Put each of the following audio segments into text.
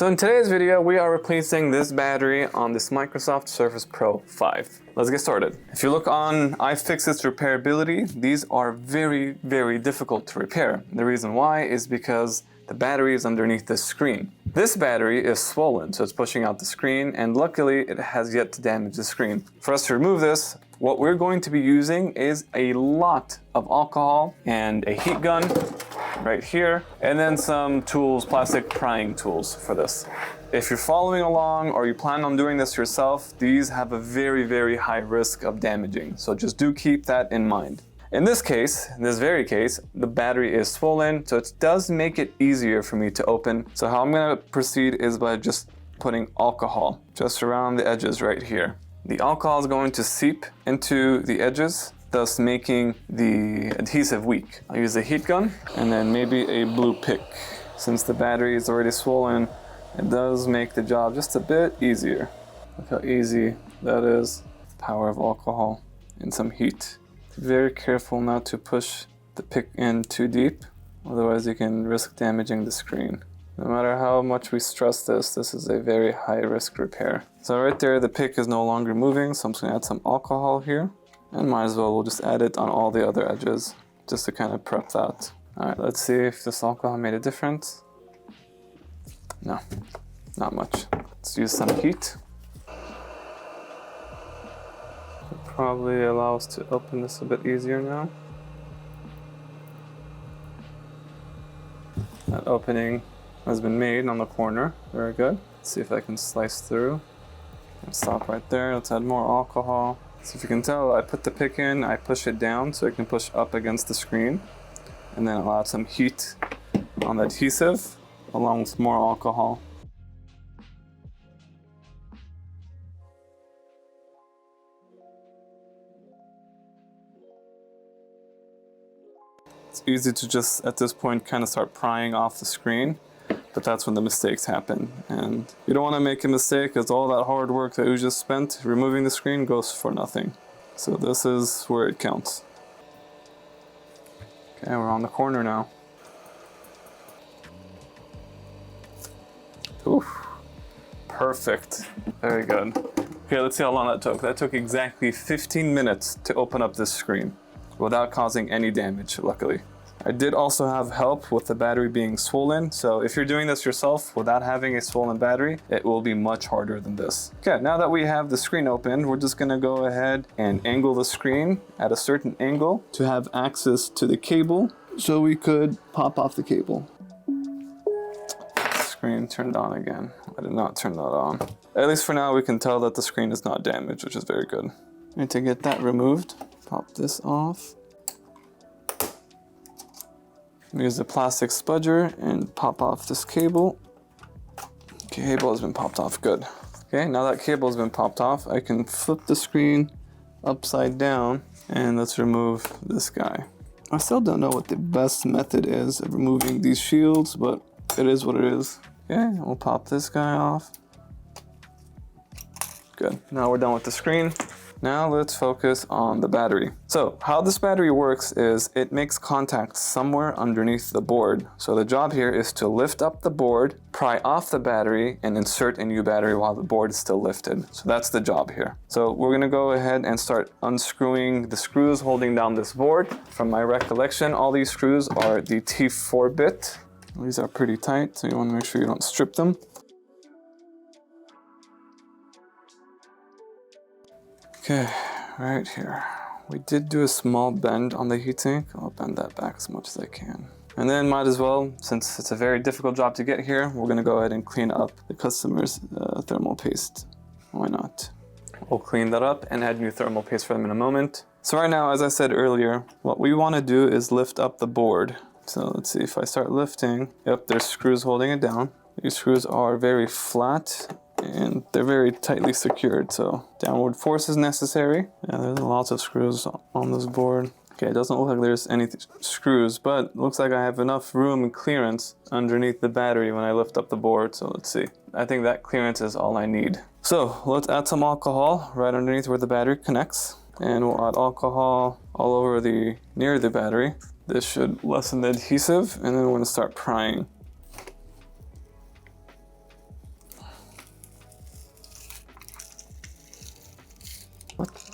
So in today's video, we are replacing this battery on this Microsoft Surface Pro 5. Let's get started. If you look on iFixit's repairability, these are very, very difficult to repair. The reason why is because the battery is underneath the screen. This battery is swollen, so it's pushing out the screen, and luckily it has yet to damage the screen. For us to remove this, what we're going to be using is a lot of alcohol and a heat gun right here, and then some tools, plastic prying tools for this. If you're following along or you plan on doing this yourself, these have a very, very high risk of damaging. So just do keep that in mind. In this case, in this very case, the battery is swollen, so it does make it easier for me to open. So how I'm gonna proceed is by just putting alcohol just around the edges right here. The alcohol is going to seep into the edges, thus making the adhesive weak. I'll use a heat gun and then maybe a blue pick. Since the battery is already swollen, it does make the job just a bit easier. Look how easy that is. Power of alcohol and some heat. Very careful not to push the pick in too deep, otherwise you can risk damaging the screen. No matter how much we stress this, this is a very high risk repair. So right there, the pick is no longer moving, so I'm just gonna add some alcohol here. And might as well, we'll just add it on all the other edges, just to kind of prep that. All right, let's see if this alcohol made a difference. No, not much. Let's use some heat. Probably allow us to open this a bit easier now. That opening has been made on the corner. Very good. Let's see if I can slice through. And stop right there. Let's add more alcohol. So if you can tell, I put the pick in, I push it down so it can push up against the screen. And then I'll add some heat on the adhesive along with more alcohol. It's easy to just, at this point, kind of start prying off the screen, but that's when the mistakes happen. And you don't want to make a mistake, because all that hard work that you just spent removing the screen goes for nothing. So this is where it counts. Okay, we're on the corner now. Oof, perfect, very good. Okay, let's see how long that took. That took exactly 15 minutes to open up this screen without causing any damage, luckily. I did also have help with the battery being swollen, so if you're doing this yourself without having a swollen battery, it will be much harder than this. Okay, now that we have the screen opened, we're just gonna go ahead and angle the screen at a certain angle to have access to the cable, so we could pop off the cable. Screen turned on again. I did not turn that on. At least for now, we can tell that the screen is not damaged, which is very good. And to get that removed, pop this off. Use the plastic spudger and pop off this cable. Cable has been popped off, good. Okay, now that cable has been popped off, I can flip the screen upside down and let's remove this guy. I still don't know what the best method is of removing these shields, but it is what it is. Okay, we'll pop this guy off. Good, now we're done with the screen. Now let's focus on the battery. So how this battery works is it makes contact somewhere underneath the board. So the job here is to lift up the board, pry off the battery, and insert a new battery while the board is still lifted. So that's the job here. So we're gonna go ahead and start unscrewing the screws holding down this board. From my recollection, all these screws are the T4 bit. These are pretty tight, so you wanna make sure you don't strip them. Okay, right here. We did do a small bend on the heatsink. I'll bend that back as much as I can. And then might as well, since it's a very difficult job to get here, we're gonna go ahead and clean up the customer's thermal paste. Why not? We'll clean that up and add new thermal paste for them in a moment. So right now, as I said earlier, what we wanna do is lift up the board. So let's see if I start lifting. Yep, there's screws holding it down. These screws are very flat and they're very tightly secured, so downward force is necessary. Yeah, there's lots of screws on this board. Okay, it doesn't look like there's any screws, but it looks like I have enough room and clearance underneath the battery when I lift up the board, so let's see. I think that clearance is all I need. So let's add some alcohol right underneath where the battery connects, and we'll add alcohol all over near the battery. This should lessen the adhesive, and then we're gonna start prying.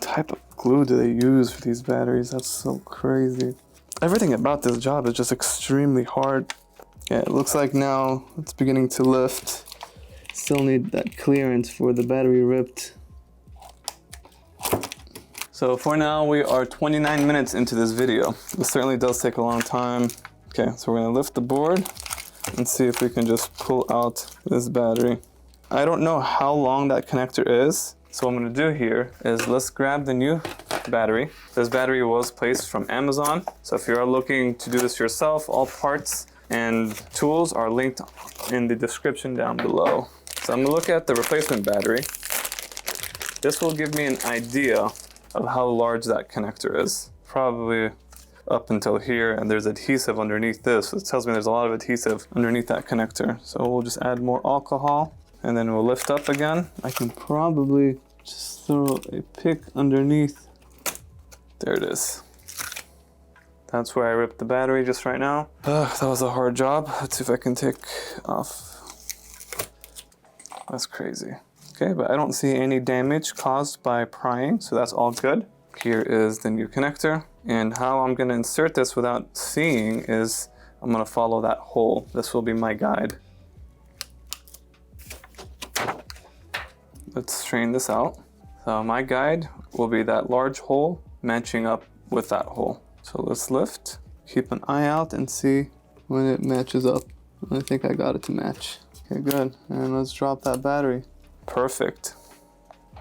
type of glue do they use for these batteries? That's so crazy. Everything about this job is just extremely hard. Yeah, it looks like now it's beginning to lift. Still need that clearance for the battery ripped. So for now, we are 29 minutes into this video. This certainly does take a long time. Okay, so we're gonna lift the board and see if we can just pull out this battery. I don't know how long that connector is. So what I'm gonna do here is let's grab the new battery. This battery was placed from Amazon. So if you are looking to do this yourself, all parts and tools are linked in the description down below. So I'm gonna look at the replacement battery. This will give me an idea of how large that connector is. Probably up until here, and there's adhesive underneath this. It tells me there's a lot of adhesive underneath that connector. So we'll just add more alcohol and then we'll lift up again. I can probably just throw a pick underneath. There it is. That's where I ripped the battery just right now. That was a hard job. Let's see if I can take off. That's crazy. Okay, but I don't see any damage caused by prying, so that's all good. Here is the new connector. And how I'm gonna insert this without seeing is I'm gonna follow that hole. This will be my guide. Let's straighten this out. So my guide will be that large hole matching up with that hole. So let's lift, keep an eye out and see when it matches up. I think I got it to match. Okay, good. And let's drop that battery. Perfect.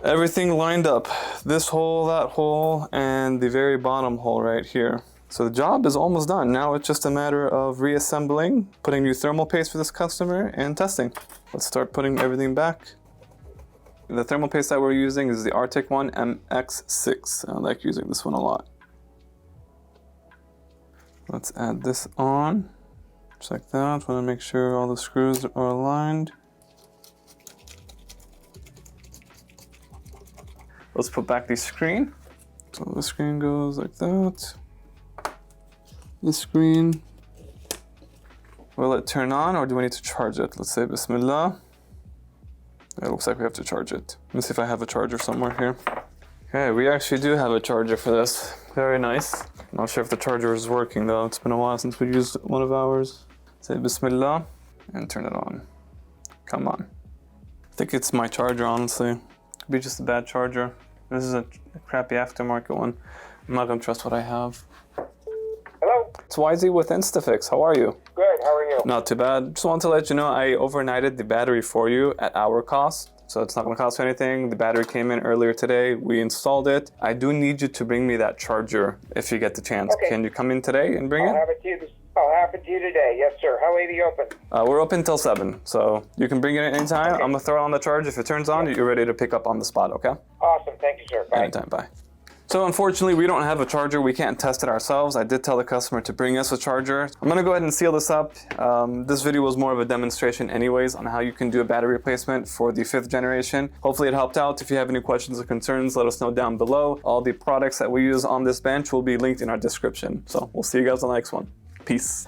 Everything lined up. This hole, that hole, and the very bottom hole right here. So the job is almost done. Now it's just a matter of reassembling, putting new thermal paste for this customer, and testing. Let's start putting everything back. The thermal paste that we're using is the Arctic one, MX6. I like using this one a lot. Let's add this on, just like that. Want to make sure all the screws are aligned. Let's put back the screen. So the screen goes like that. The screen, will it turn on or do we need to charge it? Let's say Bismillah. It looks like we have to charge it. Let me see if I have a charger somewhere here. Okay, we actually do have a charger for this. Very nice. I'm not sure if the charger is working though. It's been a while since we used one of ours. Say Bismillah and turn it on. Come on. I think it's my charger, honestly. Could be just a bad charger. This is a crappy aftermarket one. I'm not gonna trust what I have. Hello? It's YZ with InstaFix. How are you? Good, how are you? Not too bad. Just wanted to let you know I overnighted the battery for you at our cost. So it's not gonna cost you anything. The battery came in earlier today. We installed it. I do need you to bring me that charger if you get the chance. Okay. Can you come in today and bring I'll have it to you today. Yes, sir. How late are you open? We're open till 7, so you can bring it anytime. Okay. I'm gonna throw it on the charge. If it turns on, you're ready to pick up on the spot, okay? Awesome. Thank you, sir. Bye. Anytime, bye. So unfortunately, we don't have a charger. We can't test it ourselves. I did tell the customer to bring us a charger. I'm gonna go ahead and seal this up. This video was more of a demonstration anyways on how you can do a battery replacement for the 5th generation. Hopefully it helped out. If you have any questions or concerns, let us know down below. All the products that we use on this bench will be linked in our description. So we'll see you guys on the next one. Peace.